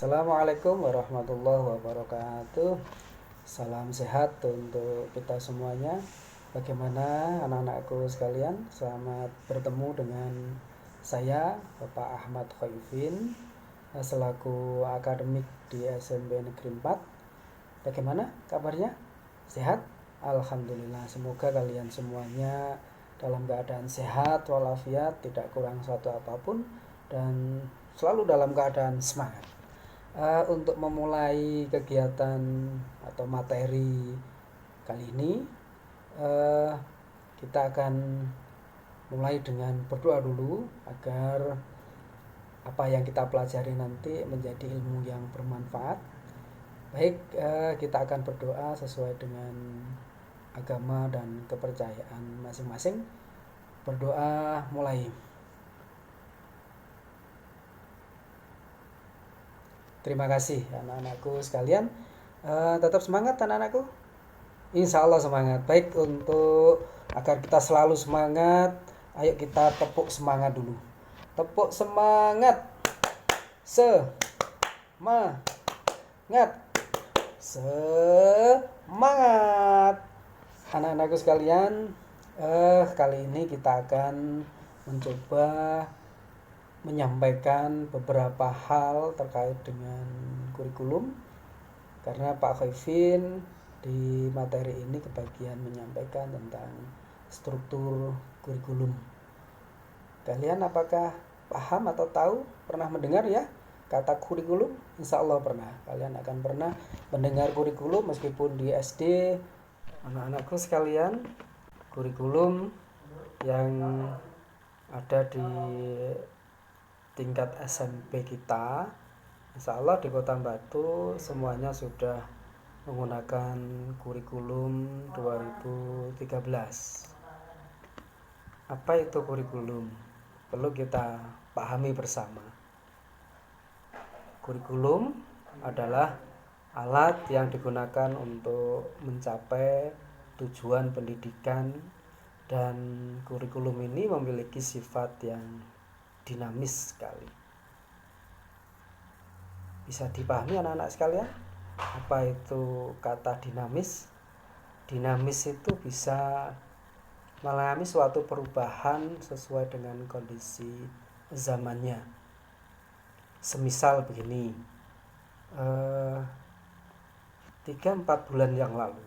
Assalamualaikum warahmatullahi wabarakatuh. Salam sehat untuk kita semuanya. Bagaimana anak-anakku sekalian? Selamat bertemu dengan saya, Bapak Ahmad Khaifin, selaku akademik di SMP Negeri 4. Bagaimana kabarnya? Sehat? Alhamdulillah. Semoga kalian semuanya dalam keadaan sehat walafiat, tidak kurang satu apapun, dan selalu dalam keadaan semangat. Untuk memulai kegiatan atau materi kali ini, kita akan mulai dengan berdoa dulu agar apa yang kita pelajari nanti menjadi ilmu yang bermanfaat. Baik, kita akan berdoa sesuai dengan agama dan kepercayaan masing-masing. Berdoa mulai. Terima kasih anak-anakku sekalian. Tetap semangat anak-anakku. Insya Allah semangat. Baik, untuk agar kita selalu semangat, ayo kita tepuk semangat dulu. Tepuk semangat. Semangat. Semangat. Anak-anakku sekalian, kali ini kita akan mencoba menyampaikan beberapa hal terkait dengan kurikulum, karena Pak Khaifin di materi ini kebagian menyampaikan tentang struktur kurikulum. Kalian apakah paham atau tahu, pernah mendengar ya kata kurikulum? Insya Allah pernah. Kalian akan pernah mendengar kurikulum meskipun di SD. Anak-anakku sekalian, kurikulum yang ada di tingkat SMP kita, insya Allah di Kota Batu semuanya sudah menggunakan kurikulum 2013. Apa itu kurikulum? Perlu kita pahami bersama. Kurikulum adalah alat yang digunakan untuk mencapai tujuan pendidikan, dan kurikulum ini memiliki sifat yang dinamis sekali. Bisa dipahami anak-anak sekalian? Apa itu kata dinamis? Dinamis itu bisa mengalami suatu perubahan sesuai dengan kondisi zamannya. Semisal begini, 3-4 bulan yang lalu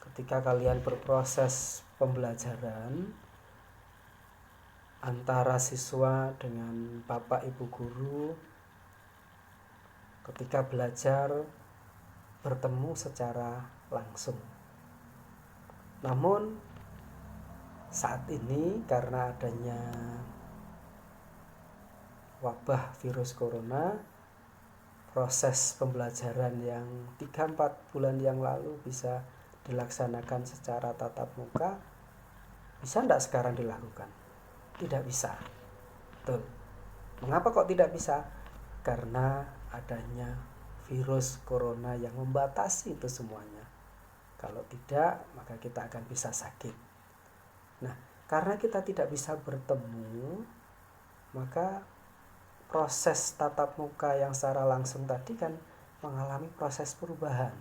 ketika kalian berproses pembelajaran antara siswa dengan bapak ibu guru, ketika belajar bertemu secara langsung. Namun saat ini karena adanya wabah virus corona, proses pembelajaran yang 3-4 bulan yang lalu bisa dilaksanakan secara tatap muka, bisa enggak sekarang dilakukan? Tidak bisa. Betul. Mengapa kok tidak bisa? Karena adanya virus corona yang membatasi itu semuanya. Kalau tidak, maka kita akan bisa sakit. Nah, karena kita tidak bisa bertemu, maka proses tatap muka yang secara langsung tadi kan mengalami proses perubahan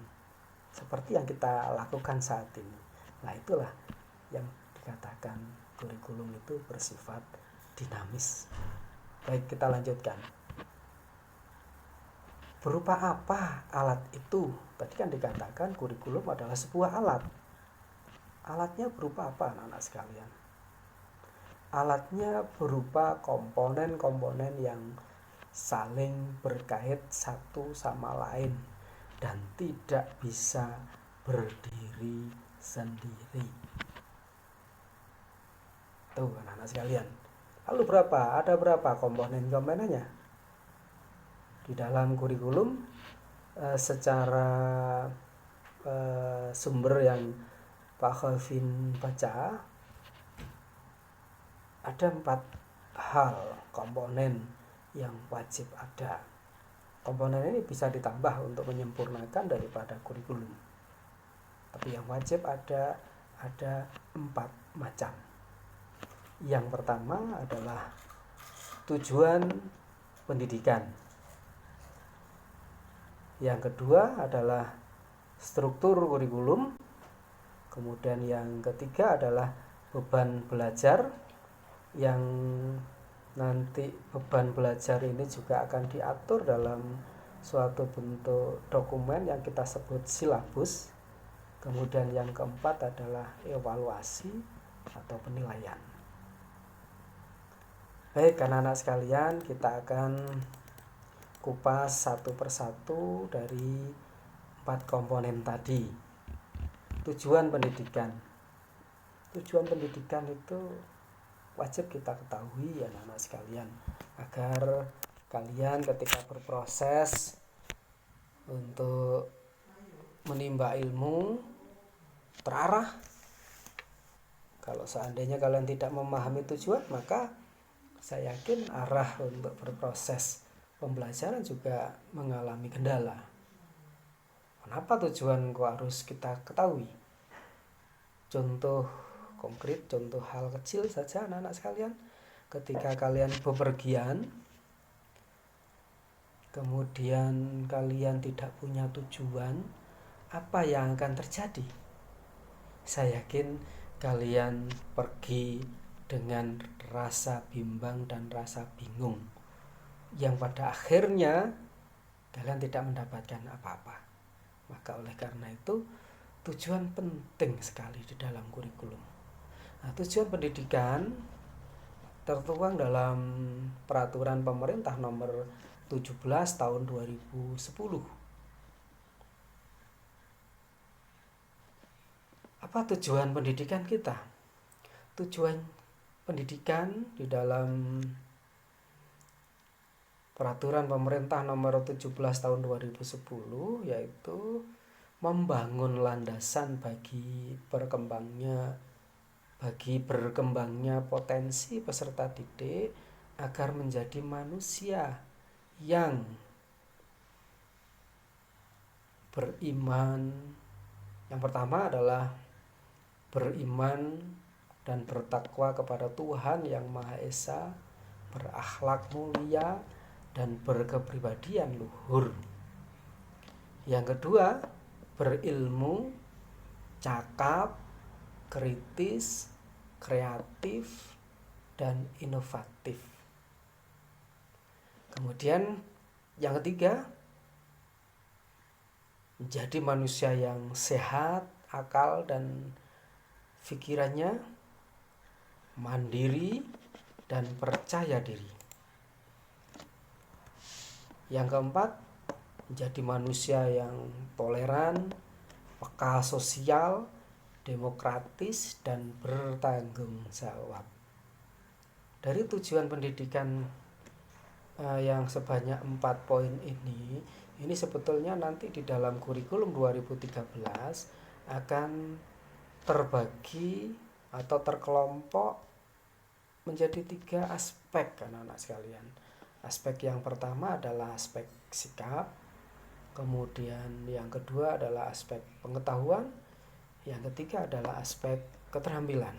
seperti yang kita lakukan saat ini. Nah, itulah yang dikatakan kurikulum itu bersifat dinamis. Baik, kita lanjutkan. Berupa apa alat itu? Tadi kan dikatakan kurikulum adalah sebuah alat. Alatnya berupa apa anak-anak sekalian? Alatnya berupa komponen-komponen yang saling berkait satu sama lain dan tidak bisa berdiri sendiri. Tuh anak-anak sekalian. Lalu ada berapa komponen-komponennya? Di dalam kurikulum secara sumber yang Pak Khaifin baca, ada 4 hal komponen yang wajib ada. Komponen ini bisa ditambah untuk menyempurnakan daripada kurikulum. Tapi yang wajib ada 4 macam. Yang pertama adalah tujuan pendidikan. Yang kedua adalah struktur kurikulum. Kemudian yang ketiga adalah beban belajar, yang nanti beban belajar ini juga akan diatur dalam suatu bentuk dokumen yang kita sebut silabus. Kemudian yang keempat adalah evaluasi atau penilaian. Baik, anak-anak sekalian, kita akan kupas satu persatu dari 4 komponen tadi. Tujuan pendidikan. Tujuan pendidikan itu wajib kita ketahui, anak-anak sekalian, agar kalian ketika berproses untuk menimba ilmu terarah. Kalau seandainya kalian tidak memahami tujuan, maka saya yakin arah untuk berproses pembelajaran juga mengalami kendala. Kenapa tujuan kok harus kita ketahui? Contoh konkret, contoh hal kecil saja anak-anak sekalian. Ketika kalian bepergian, kemudian kalian tidak punya tujuan, apa yang akan terjadi? Saya yakin kalian pergi dengan rasa bimbang dan rasa bingung, yang pada akhirnya kalian tidak mendapatkan apa-apa. Maka oleh karena itu tujuan penting sekali di dalam kurikulum. Nah, tujuan pendidikan tertuang dalam peraturan pemerintah nomor 17 tahun 2010. Apa tujuan pendidikan kita? Tujuan pendidikan di dalam peraturan pemerintah nomor 17 tahun 2010 yaitu membangun landasan bagi berkembangnya potensi peserta didik agar menjadi manusia yang beriman. Yang pertama adalah beriman dan bertakwa kepada Tuhan yang Maha Esa, berakhlak mulia, dan berkepribadian luhur. Yang kedua, berilmu, cakap, kritis, kreatif, dan inovatif. Kemudian yang ketiga, menjadi manusia yang sehat, akal dan pikirannya, mandiri dan percaya diri. Yang keempat, menjadi manusia yang toleran, peka sosial, demokratis, dan bertanggung jawab. Dari tujuan pendidikan yang sebanyak 4 poin ini sebetulnya nanti di dalam kurikulum 2013 akan terbagi atau terkelompok menjadi 3 aspek, anak-anak sekalian. Aspek yang pertama adalah aspek sikap, kemudian yang kedua adalah aspek pengetahuan, yang ketiga adalah aspek keterampilan.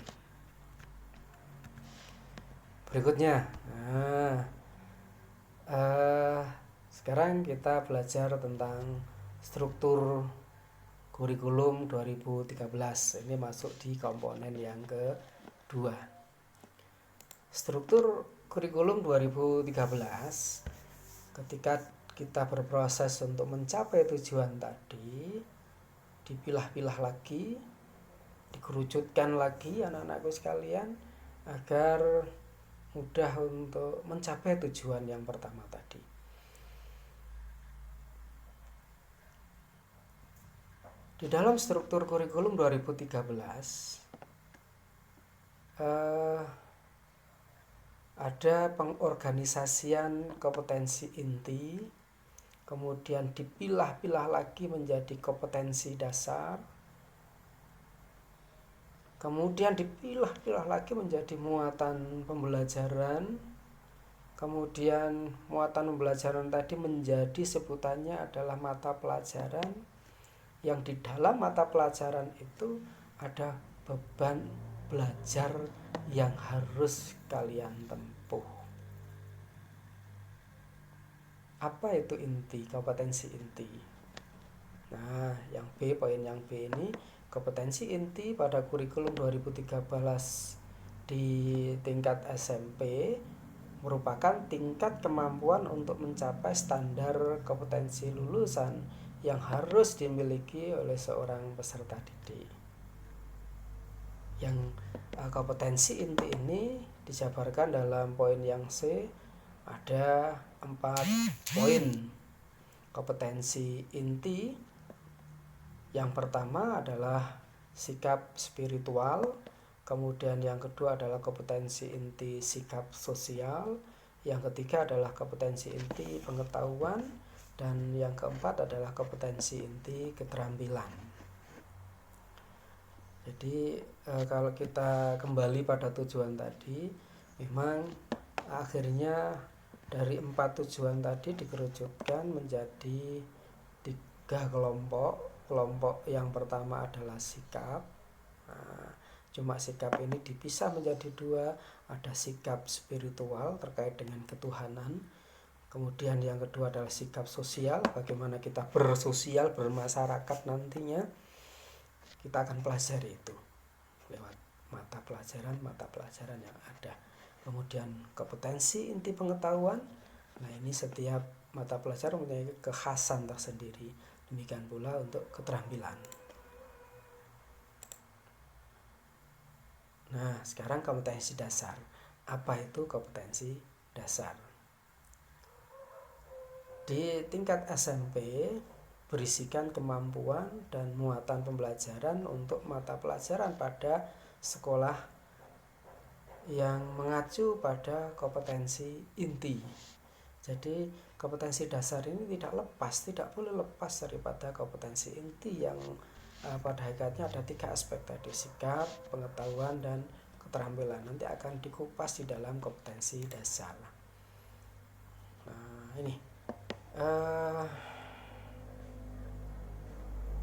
Berikutnya, sekarang kita belajar tentang struktur kurikulum 2013. Ini masuk di komponen yang kedua. Struktur kurikulum 2013, ketika kita berproses untuk mencapai tujuan tadi, dipilah-pilah lagi, dikerucutkan lagi anak-anakku sekalian agar mudah untuk mencapai tujuan yang pertama tadi. Di dalam struktur kurikulum 2013 ada pengorganisasian kompetensi inti, kemudian dipilah-pilah lagi menjadi kompetensi dasar, kemudian dipilah-pilah lagi menjadi muatan pembelajaran, kemudian muatan pembelajaran tadi menjadi sebutannya adalah mata pelajaran, yang di dalam mata pelajaran itu ada beban belajar yang harus kalian tempuh. Apa itu inti, kompetensi inti? Nah, poin yang B ini, kompetensi inti pada kurikulum 2013 di tingkat SMP merupakan tingkat kemampuan untuk mencapai standar kompetensi lulusan yang harus dimiliki oleh seorang peserta didik. Yang kompetensi inti ini dijabarkan dalam poin yang C, ada 4 poin kompetensi inti. Yang pertama adalah sikap spiritual, kemudian yang kedua adalah kompetensi inti sikap sosial, yang ketiga adalah kompetensi inti pengetahuan, dan yang keempat adalah kompetensi inti keterampilan. Jadi kalau kita kembali pada tujuan tadi, memang akhirnya dari 4 tujuan tadi dikerucutkan menjadi 3 kelompok. Kelompok yang pertama adalah sikap. Nah, cuma sikap ini dipisah menjadi 2, ada sikap spiritual terkait dengan ketuhanan. Kemudian yang kedua adalah sikap sosial, bagaimana kita bersosial, bermasyarakat nantinya. Kita akan pelajari itu lewat mata pelajaran yang ada. Kemudian kompetensi inti pengetahuan. Nah, ini setiap mata pelajaran mempunyai kekhasan tersendiri. Demikian pula untuk keterampilan. Nah, sekarang kompetensi dasar. Apa itu kompetensi dasar? Di tingkat SMP berisikan kemampuan dan muatan pembelajaran untuk mata pelajaran pada sekolah yang mengacu pada kompetensi inti. Jadi kompetensi dasar ini tidak boleh lepas daripada kompetensi inti yang pada hakikatnya ada 3 aspek tadi, sikap, pengetahuan, dan keterampilan. Nanti akan dikupas di dalam kompetensi dasar. Nah, ini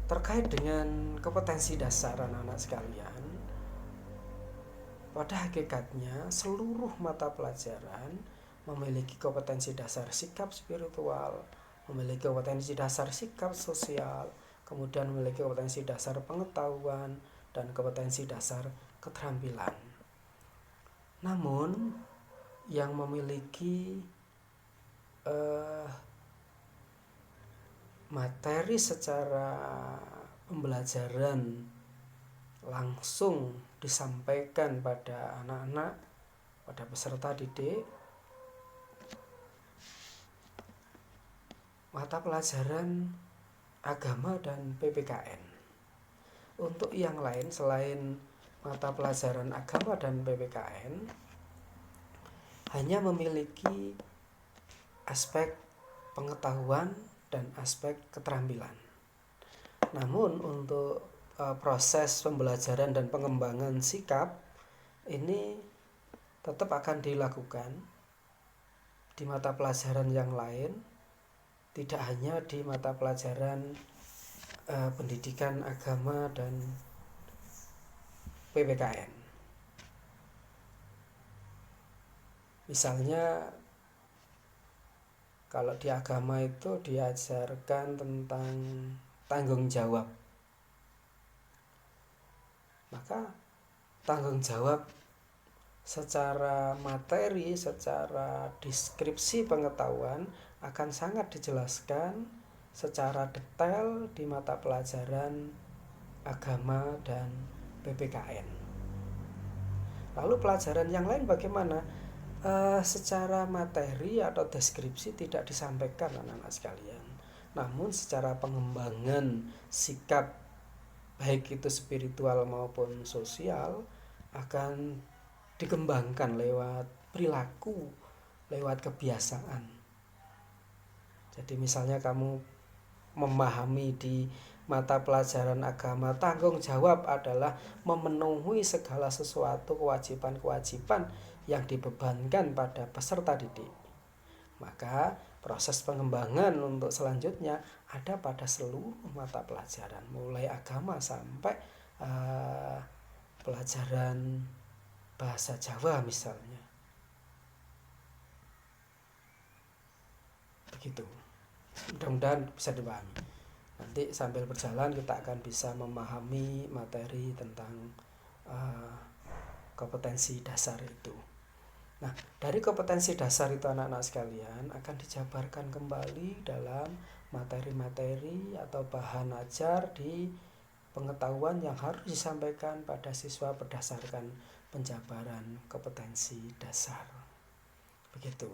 terkait dengan kompetensi dasar anak-anak sekalian, pada hakikatnya seluruh mata pelajaran memiliki kompetensi dasar sikap spiritual, memiliki kompetensi dasar sikap sosial, kemudian memiliki kompetensi dasar pengetahuan, dan kompetensi dasar keterampilan. Namun yang memiliki materi secara pembelajaran langsung disampaikan pada anak-anak, pada peserta didik, mata pelajaran agama dan PPKN. Untuk yang lain selain mata pelajaran agama dan PPKN, hanya memiliki aspek pengetahuan dan aspek keterampilan. Namun untuk proses pembelajaran dan pengembangan sikap ini tetap akan dilakukan di mata pelajaran yang lain, tidak hanya di mata pelajaran pendidikan agama dan PPKN. Misalnya kalau di agama itu diajarkan tentang tanggung jawab, maka tanggung jawab secara materi, secara deskripsi pengetahuan akan sangat dijelaskan secara detail di mata pelajaran agama dan PPKN. Lalu pelajaran yang lain bagaimana? Secara materi atau deskripsi tidak disampaikan anak-anak sekalian, namun secara pengembangan sikap baik itu spiritual maupun sosial akan dikembangkan lewat perilaku, lewat kebiasaan. Jadi misalnya kamu memahami di mata pelajaran agama, tanggung jawab adalah memenuhi segala sesuatu kewajiban-kewajiban yang dibebankan pada peserta didik. Maka proses pengembangan untuk selanjutnya ada pada seluruh mata pelajaran, mulai agama sampai pelajaran bahasa Jawa misalnya. Begitu. Mudah-mudahan bisa dipahami. Nanti sambil berjalan kita akan bisa memahami materi tentang kompetensi dasar itu. Nah, dari kompetensi dasar itu anak-anak sekalian akan dijabarkan kembali dalam materi-materi atau bahan ajar di pengetahuan yang harus disampaikan pada siswa berdasarkan penjabaran kompetensi dasar. Begitu.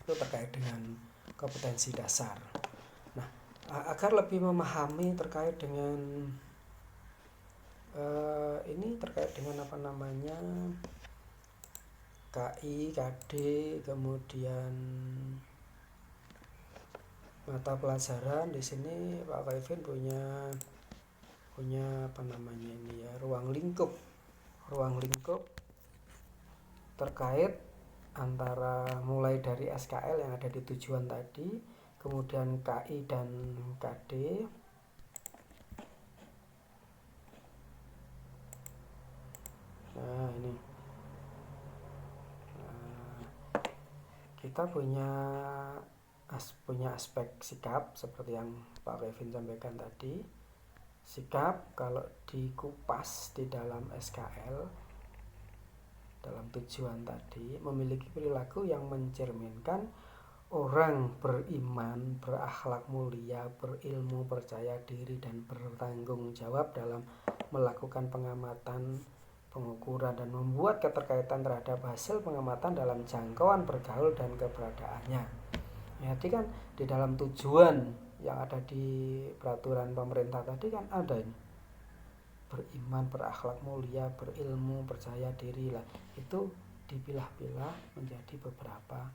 Itu terkait dengan kompetensi dasar. Nah, agar lebih memahami terkait dengan ini terkait dengan KI, KD, kemudian mata pelajaran. Di sini Pak Kevin punya ruang lingkup terkait antara mulai dari SKL yang ada di tujuan tadi, kemudian KI dan KD. Nah, ini kita punya aspek sikap seperti yang Pak Kevin sampaikan tadi. Sikap kalau dikupas di dalam SKL, dalam tujuan tadi, memiliki perilaku yang mencerminkan orang beriman, berakhlak mulia, berilmu, percaya diri, dan bertanggung jawab dalam melakukan pengamatan, pengukuran, dan membuat keterkaitan terhadap hasil pengamatan dalam jangkauan bergaul dan keberadaannya. Jadi kan di dalam tujuan yang ada di peraturan pemerintah tadi kan ada ini, beriman, berakhlak mulia, berilmu, percaya diri lah. Itu dipilah-pilah menjadi beberapa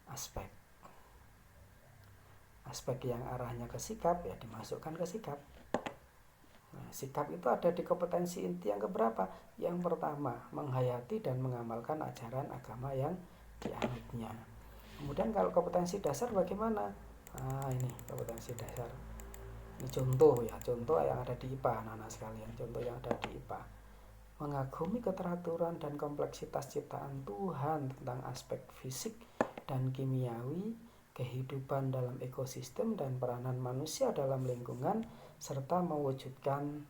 aspek. Aspek yang arahnya ke sikap ya dimasukkan ke sikap. Nah, sikap itu ada di kompetensi inti yang keberapa? Yang pertama, menghayati dan mengamalkan ajaran agama yang dianutnya. Kemudian kalau kompetensi dasar bagaimana? Nah, ini kompetensi dasar. Ini contoh yang ada di IPA, anak-anak sekalian. Contoh yang ada di IPA. Mengagumi keteraturan dan kompleksitas ciptaan Tuhan tentang aspek fisik dan kimiawi, kehidupan dalam ekosistem dan peranan manusia dalam lingkungan, serta mewujudkannya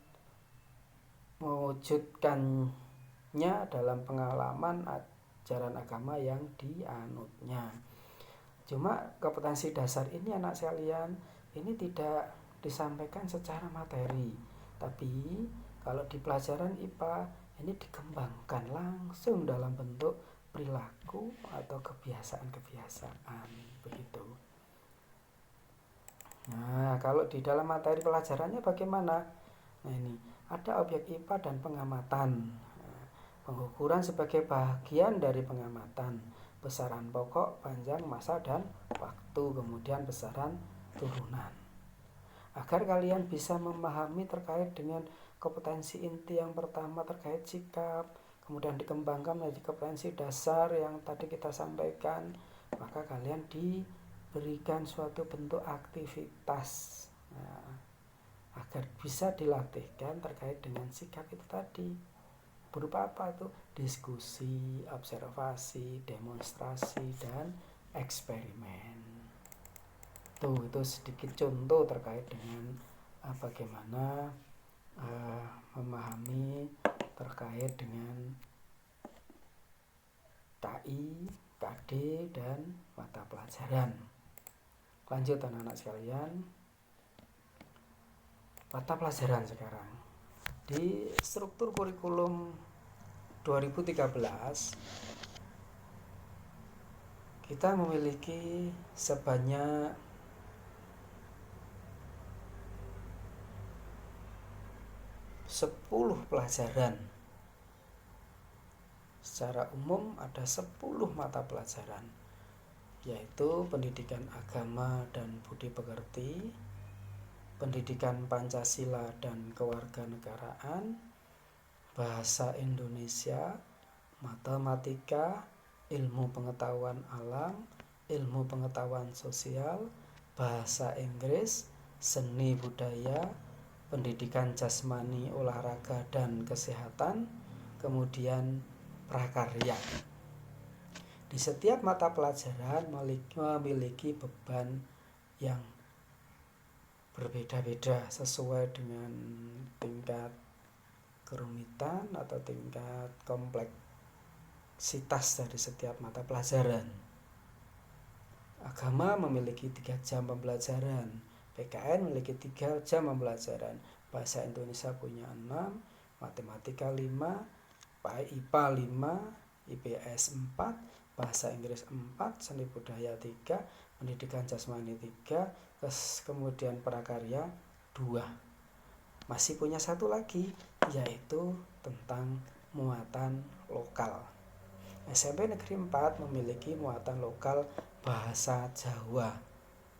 dalam pengalaman ajaran agama yang dianutnya. Cuma kompetensi dasar ini anak sekalian, ini tidak disampaikan secara materi, tapi kalau di pelajaran IPA ini dikembangkan langsung dalam bentuk perilaku atau kebiasaan-kebiasaan begitu. Nah, kalau di dalam materi pelajarannya bagaimana? Nah, ini ada objek IPA dan pengamatan. Nah, pengukuran sebagai bagian dari pengamatan, besaran pokok, panjang, massa, dan waktu, kemudian besaran turunan. Agar kalian bisa memahami terkait dengan kompetensi inti yang pertama terkait sikap, kemudian dikembangkan menjadi kompetensi dasar yang tadi kita sampaikan, maka kalian diberikan suatu bentuk aktivitas agar bisa dilatihkan terkait dengan sikap itu tadi. Berupa apa itu? Diskusi, observasi, demonstrasi, dan eksperimen. Itu sedikit contoh terkait dengan bagaimana memahami terkait dengan KI, KD, dan mata pelajaran. Lanjut anak-anak sekalian, mata pelajaran sekarang. Di struktur kurikulum 2013 kita memiliki sebanyak 10 pelajaran. Secara umum ada 10 mata pelajaran, yaitu pendidikan agama dan budi pekerti, pendidikan Pancasila dan kewarganegaraan, bahasa Indonesia, matematika, ilmu pengetahuan alam, ilmu pengetahuan sosial, bahasa Inggris, seni budaya, pendidikan jasmani, olahraga dan kesehatan, kemudian prakarya. Di setiap mata pelajaran memiliki beban yang berbeda-beda sesuai dengan tingkat kerumitan atau tingkat kompleksitas dari setiap mata pelajaran. Agama memiliki 3 jam pembelajaran, PKN memiliki 3 jam pembelajaran, bahasa Indonesia punya 6, matematika 5, IPA 5, IPS 4, bahasa Inggris 4, seni budaya 3, pendidikan jasmani 3, kemudian prakarya 2. Masih punya satu lagi, yaitu tentang muatan lokal. SMP Negeri 4 memiliki muatan lokal bahasa Jawa.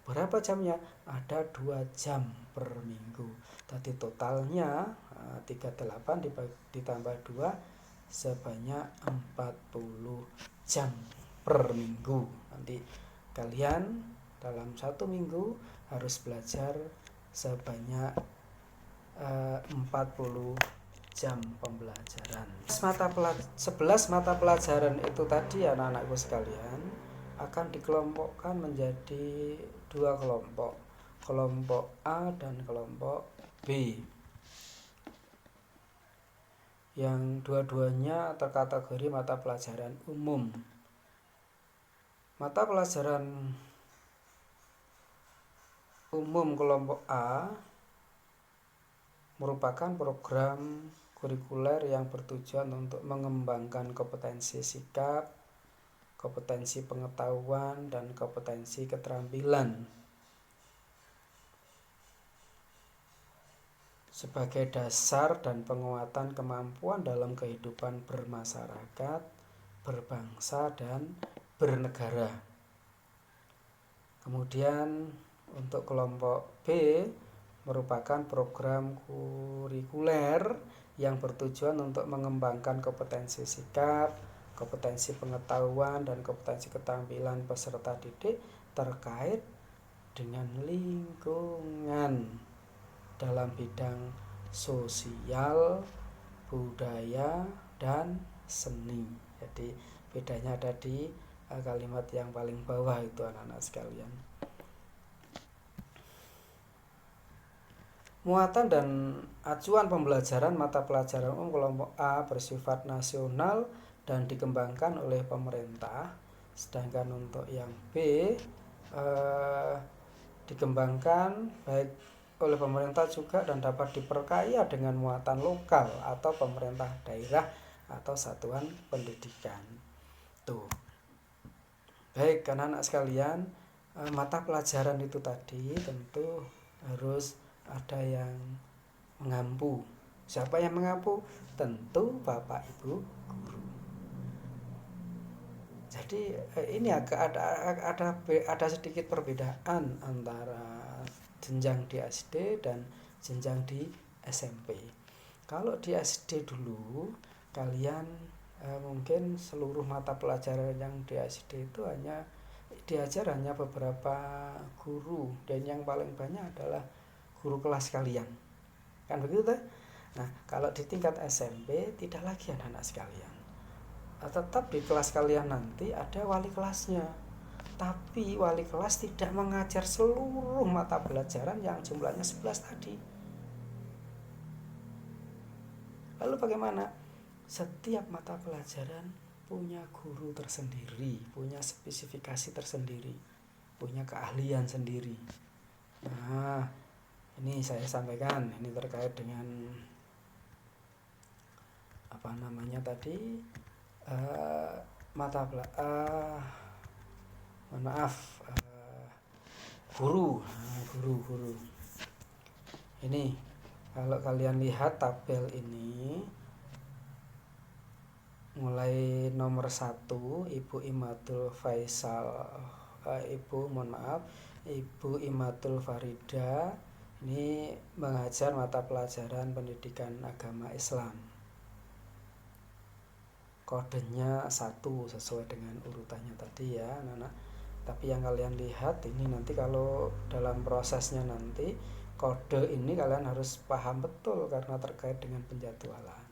Berapa jamnya? Ada 2 jam per minggu. Tadi totalnya 38 ditambah 2 sebanyak 40 jam per minggu. Nanti kalian dalam 1 minggu harus belajar sebanyak 40 jam pembelajaran. 11 mata pelajaran itu tadi anak-anakku sekalian akan dikelompokkan menjadi 2 kelompok. Kelompok A dan kelompok B. Yang dua-duanya terkategori mata pelajaran umum. Mata pelajaran umum kelompok A merupakan program kurikuler yang bertujuan untuk mengembangkan kompetensi sikap, kompetensi pengetahuan, dan kompetensi keterampilan sebagai dasar dan penguatan kemampuan dalam kehidupan bermasyarakat, berbangsa, dan bernegara. Kemudian untuk kelompok B merupakan program kurikuler yang bertujuan untuk mengembangkan kompetensi sikap, kompetensi pengetahuan, dan kompetensi keterampilan peserta didik terkait dengan lingkungan dalam bidang sosial, budaya, dan seni. Jadi bedanya ada di kalimat yang paling bawah itu anak-anak sekalian. Muatan dan acuan pembelajaran mata pelajaran umum kelompok A bersifat nasional dan dikembangkan oleh pemerintah, sedangkan untuk yang B dikembangkan baik oleh pemerintah juga dan dapat diperkaya dengan muatan lokal atau pemerintah daerah atau satuan pendidikan. Tuh. Baik, anak-anak sekalian, mata pelajaran itu tadi tentu harus ada yang mengampu. Siapa yang mengampu? Tentu Bapak Ibu guru. Jadi ini agak ada sedikit perbedaan antara jenjang di SD dan jenjang di SMP. Kalau di SD dulu kalian mungkin seluruh mata pelajaran yang di SD itu hanya diajar hanya beberapa guru, dan yang paling banyak adalah guru kelas kalian, kan begitu? Nah, kalau di tingkat SMP tidak lagi anak-anak sekalian, tetap di kelas kalian nanti ada wali kelasnya, tapi wali kelas tidak mengajar seluruh mata pelajaran yang jumlahnya 11 tadi. Lalu bagaimana? Setiap mata pelajaran punya guru tersendiri, punya spesifikasi tersendiri, punya keahlian sendiri. Nah, ini saya sampaikan, ini terkait dengan guru. Ini kalau kalian lihat tabel ini, mulai nomor 1 Ibu Imatul Farida ini mengajar mata pelajaran pendidikan agama Islam. Kodenya 1 sesuai dengan urutannya tadi ya, anak-anak. Tapi yang kalian lihat ini nanti kalau dalam prosesnya nanti kode ini kalian harus paham betul karena terkait dengan penjadwalan.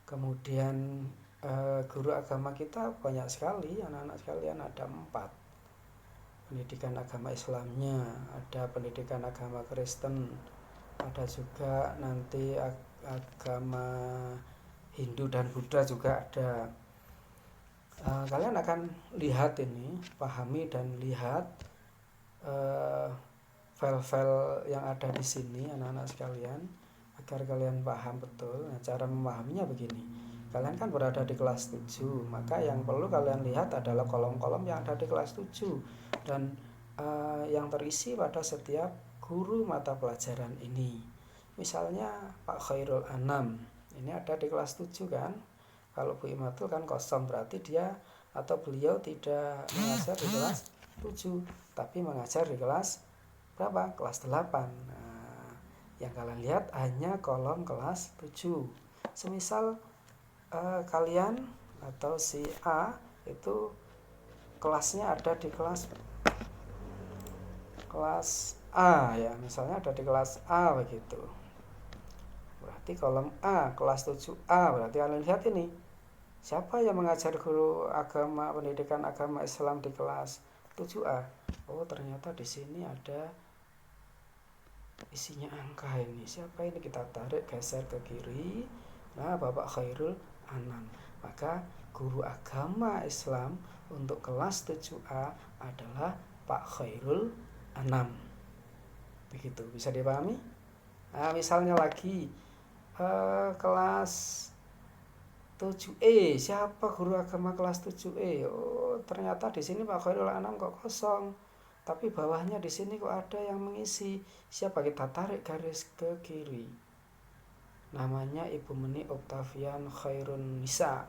Kemudian guru agama kita banyak sekali anak-anak sekalian, ada 4. pendidikan agama Islamnya, ada pendidikan agama Kristen, ada juga nanti agama Hindu dan Buddha juga ada. Kalian akan lihat ini, pahami dan lihat file-file yang ada di sini anak-anak sekalian, agar kalian paham betul. Nah, cara memahaminya begini. Kalian kan berada di kelas 7, maka yang perlu kalian lihat adalah kolom-kolom yang ada di kelas 7 dan yang terisi pada setiap guru mata pelajaran ini. Misalnya Pak Khairul Anam, ini ada di kelas 7 kan. Kalau Bu Imatul kan kosong, berarti dia atau beliau tidak mengajar di kelas 7, tapi mengajar di kelas berapa? Kelas 8. Nah, yang kalian lihat hanya kolom kelas 7. Semisal kalian atau si A itu kelasnya ada di kelas A ya, misalnya ada di kelas A begitu. Berarti kolom A, kelas 7A, berarti kalian lihat ini. Siapa yang mengajar guru agama pendidikan agama Islam di kelas 7A? Oh, ternyata di sini ada isinya angka ini. Siapa ini? Kita tarik, geser ke kiri. Nah, Bapak Khairul Anam. Maka guru agama Islam untuk kelas 7A adalah Pak Khairul Anam. Begitu, bisa dipahami? Nah, misalnya lagi kelas 7E, siapa guru agama kelas 7E? Oh, ternyata di sini Pak Khairul Anam kok kosong. Tapi bawahnya di sini kok ada yang mengisi. Siapa? Kita tarik garis ke kiri. Namanya Ibu Meni Oktavian Khairun Nisa.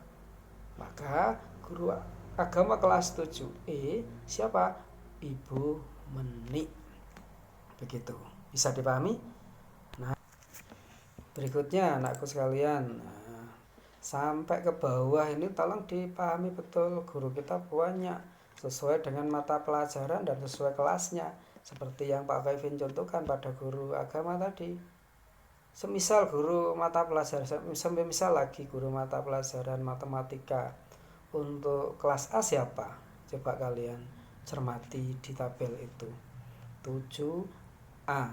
Maka guru agama kelas 7E siapa? Ibu Meni. Begitu. Bisa dipahami? Nah, berikutnya anakku sekalian, sampai ke bawah ini tolong dipahami betul. Guru kita banyak sesuai dengan mata pelajaran dan sesuai kelasnya, seperti yang Pak Kevin contohkan pada guru agama tadi. Semisal guru mata pelajaran, semisal lagi guru mata pelajaran matematika untuk kelas A siapa? Coba kalian cermati di tabel itu. 7A.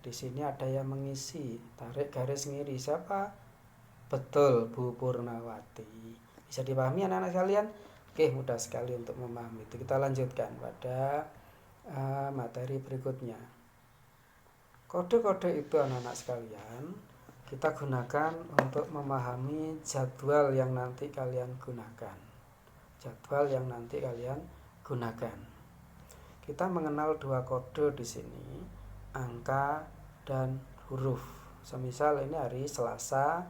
Di sini ada yang mengisi. Tarik garis ngiri, siapa? Betul, Bu Purnawati. Bisa dipahami anak-anak sekalian? Oke, mudah sekali untuk memahami itu. Kita lanjutkan pada materi berikutnya. Kode-kode itu anak-anak sekalian kita gunakan untuk memahami jadwal yang nanti kalian gunakan. Jadwal yang nanti kalian gunakan. Kita mengenal dua kode di sini, angka dan huruf. Semisal ini hari Selasa,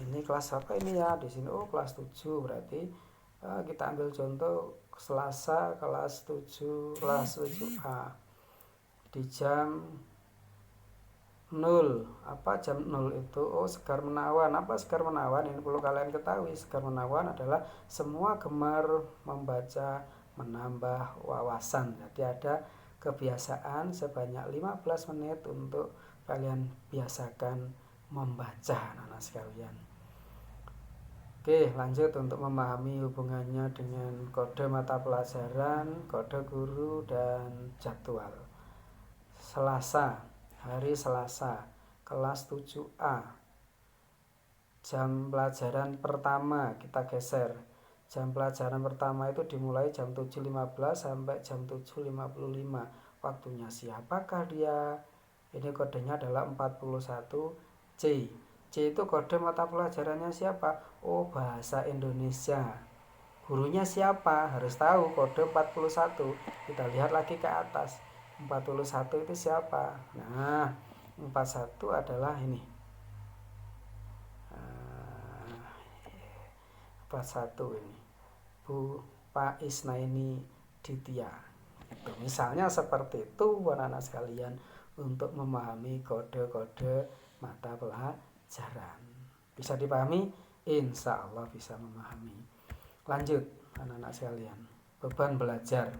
ini kelas apa ini ya? Di sini kelas 7, berarti kita ambil contoh Selasa kelas 7, kelas 7A. Di jam 0, apa jam 0 itu? Sekar Menawan. Apa Sekar Menawan? Ini perlu kalian ketahui. Sekar Menawan adalah semua gemar membaca menambah wawasan. Jadi ada kebiasaan sebanyak 15 menit untuk kalian biasakan membaca anak-anak sekalian. Oke, lanjut untuk memahami hubungannya dengan kode mata pelajaran, kode guru, dan jadwal. Selasa, hari Selasa, kelas 7A. Jam pelajaran pertama kita geser. Jam pelajaran pertama itu dimulai jam 7.15 sampai jam 7.55. Waktunya siapakah dia? Ini kodenya adalah 41C. C itu kode mata pelajarannya siapa? Bahasa Indonesia. Gurunya siapa? Harus tahu kode 41. Kita lihat lagi ke atas. 41 itu siapa? Nah, 41 adalah ini. 41 ini. Bu Pak Isnaini Ditya. Misalnya seperti itu anak-anak sekalian untuk memahami kode-kode mata pelajaran. Bisa dipahami? Insya Allah bisa memahami. Lanjut anak-anak sekalian, beban belajar.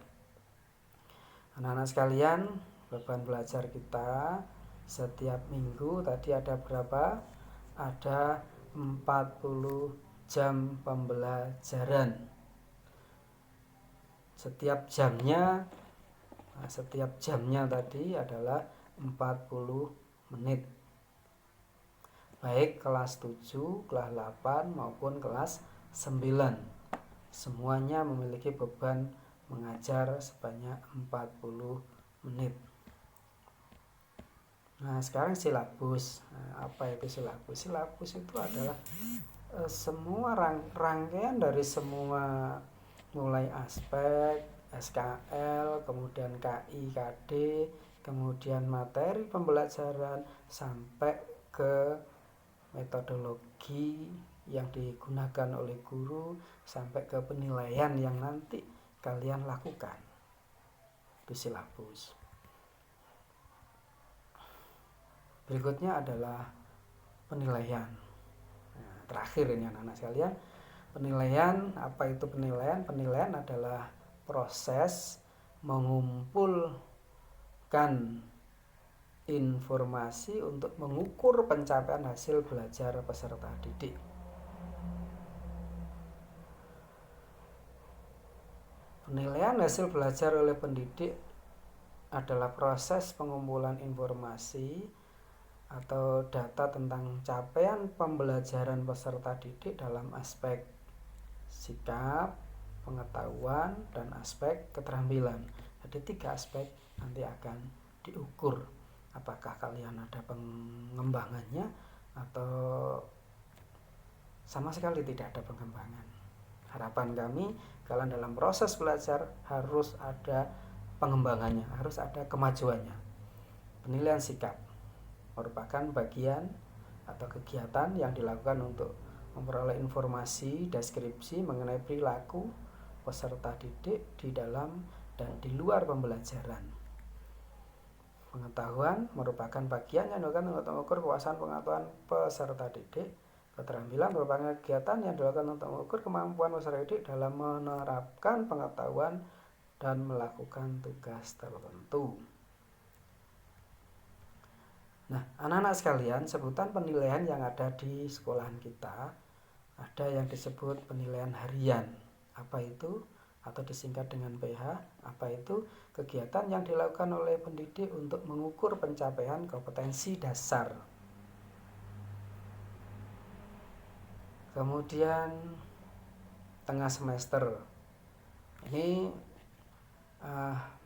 Anak-anak sekalian, beban belajar kita setiap minggu tadi ada berapa? Ada 40 jam pembelajaran. Setiap jamnya Nah, setiap jamnya tadi adalah 40 menit. Baik kelas 7, kelas 8 maupun kelas 9. Semuanya memiliki beban mengajar sebanyak 40 menit. Nah, sekarang silabus. Nah, apa itu silabus? Silabus itu adalah semua rangkaian dari semua, mulai aspek, SKL, kemudian KI, KD, kemudian materi pembelajaran sampai ke metodologi yang digunakan oleh guru sampai ke penilaian yang nanti kalian lakukan. Itu silabus. Berikutnya adalah penilaian. Nah, terakhir ini anak-anak sekalian, penilaian. Apa itu penilaian? Penilaian adalah proses mengumpulkan informasi untuk mengukur pencapaian hasil belajar peserta didik. Penilaian hasil belajar oleh pendidik adalah proses pengumpulan informasi atau data tentang capaian pembelajaran peserta didik dalam aspek sikap, pengetahuan, dan aspek keterampilan. Jadi 3 aspek nanti akan diukur. Apakah kalian ada pengembangannya atau sama sekali tidak ada pengembangan. Harapan kami kalian dalam proses belajar harus ada pengembangannya, harus ada kemajuannya. Penilaian sikap merupakan bagian atau kegiatan yang dilakukan untuk memperoleh informasi deskripsi mengenai perilaku peserta didik di dalam dan di luar pembelajaran. Pengetahuan merupakan bagian yang dilakukan untuk mengukur kekuasaan pengetahuan peserta didik. Keterampilan merupakan kegiatan yang dilakukan untuk mengukur kemampuan peserta didik dalam menerapkan pengetahuan dan melakukan tugas tertentu. Nah, anak-anak sekalian, sebutan penilaian yang ada di sekolahan kita ada yang disebut penilaian harian. Apa itu? Atau disingkat dengan PH. Apa itu? Kegiatan yang dilakukan oleh pendidik untuk mengukur pencapaian kompetensi dasar. Kemudian tengah semester. Ini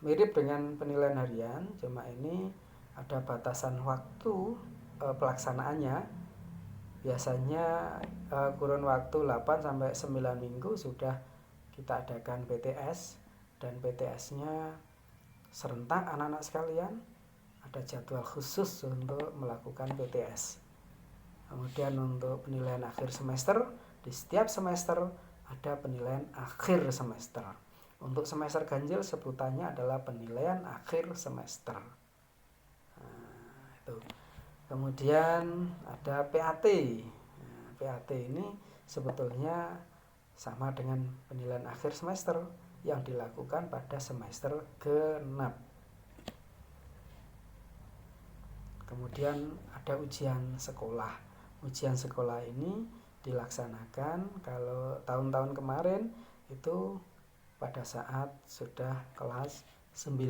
mirip dengan penilaian harian, cuma ini ada batasan waktu pelaksanaannya. Biasanya kurun waktu 8 sampai 9 minggu sudah kita adakan PTS, dan PTS-nya serentak anak-anak sekalian. Ada jadwal khusus untuk melakukan PTS. Kemudian untuk penilaian akhir semester, di setiap semester ada penilaian akhir semester. Untuk semester ganjil sebutannya adalah penilaian akhir semester. Itu. Kemudian ada PAT. Nah, PAT ini sebetulnya sama dengan penilaian akhir semester yang dilakukan pada semester genap. Kemudian ada ujian sekolah. Ujian sekolah ini dilaksanakan kalau tahun-tahun kemarin itu pada saat sudah kelas 9.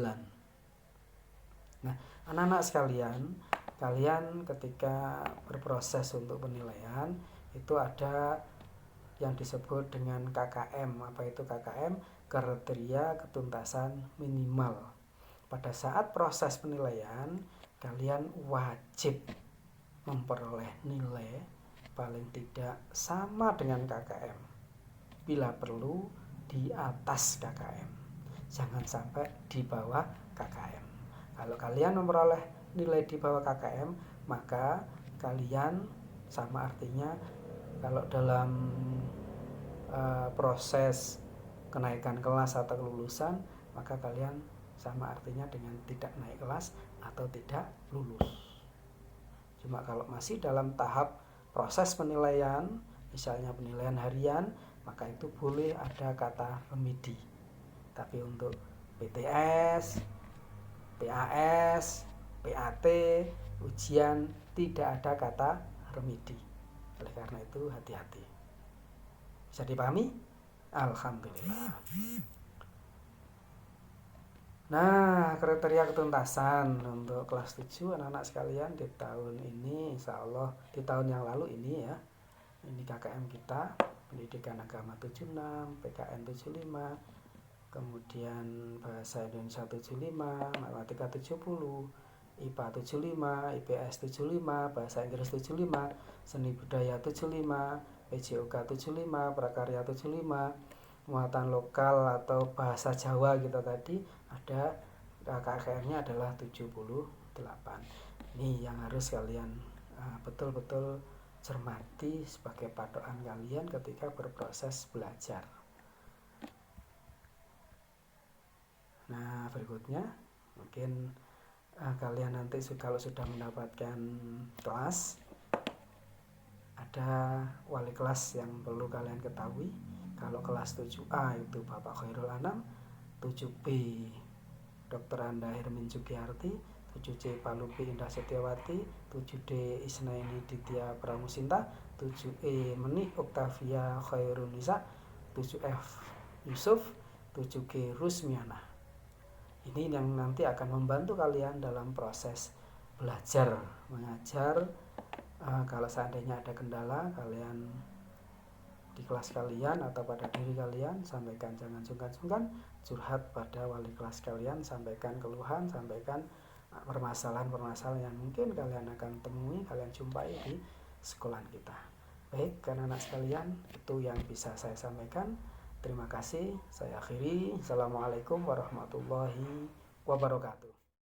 Nah, anak-anak sekalian, kalian ketika berproses untuk penilaian itu ada yang disebut dengan KKM. Apa itu KKM? Kriteria ketuntasan minimal. Pada saat proses penilaian, kalian wajib memperoleh nilai paling tidak sama dengan KKM. Bila perlu di atas KKM. Jangan sampai di bawah KKM. Kalau kalian memperoleh nilai di bawah KKM, maka kalian sama artinya kalau dalam proses kenaikan kelas atau kelulusan, maka kalian sama artinya dengan tidak naik kelas atau tidak lulus. Cuma kalau masih dalam tahap proses penilaian, misalnya penilaian harian, maka itu boleh ada kata remedi. Tapi untuk PTS, PAS, PAT, ujian tidak ada kata remedi. Oleh karena itu hati-hati. Bisa dipahami? Alhamdulillah. Nah, kriteria ketuntasan untuk kelas 7 anak-anak sekalian di tahun ini, insya Allah di tahun yang lalu ini ya, ini KKM kita, Pendidikan Agama 76, PKN 75, kemudian Bahasa Indonesia 75, Matematika 70, IPA 75, IPS 75, Bahasa Inggris 75, Seni Budaya 75, PJOK 75, Prakarya 75, muatan lokal atau bahasa Jawa kita tadi ada KKR-nya adalah 78. Ini yang harus kalian betul-betul cermati sebagai patokan kalian ketika berproses belajar. Nah, berikutnya mungkin kalian nanti kalau sudah mendapatkan kelas, ada wali kelas yang perlu kalian ketahui. Kalau kelas 7A itu Bapak Khairul Anam, 7B Dr. Anda Hermin Jugiarti, 7C Palupi Indah Setiawati, 7D Isnaini Ditya Pramusinta, 7E Menik Oktavia Khairunisa, 7F Yusuf, 7G Rusmiana. Ini yang nanti akan membantu kalian dalam proses belajar mengajar. Kalau seandainya ada kendala, kalian di kelas kalian atau pada diri kalian sampaikan, jangan sungkan-sungkan curhat pada wali kelas kalian, sampaikan keluhan, sampaikan permasalahan-permasalahan yang mungkin kalian akan temui, kalian jumpai di sekolah kita. Baik, anak-anak sekalian, itu yang bisa saya sampaikan. Terima kasih, saya akhiri. Assalamualaikum warahmatullahi wabarakatuh.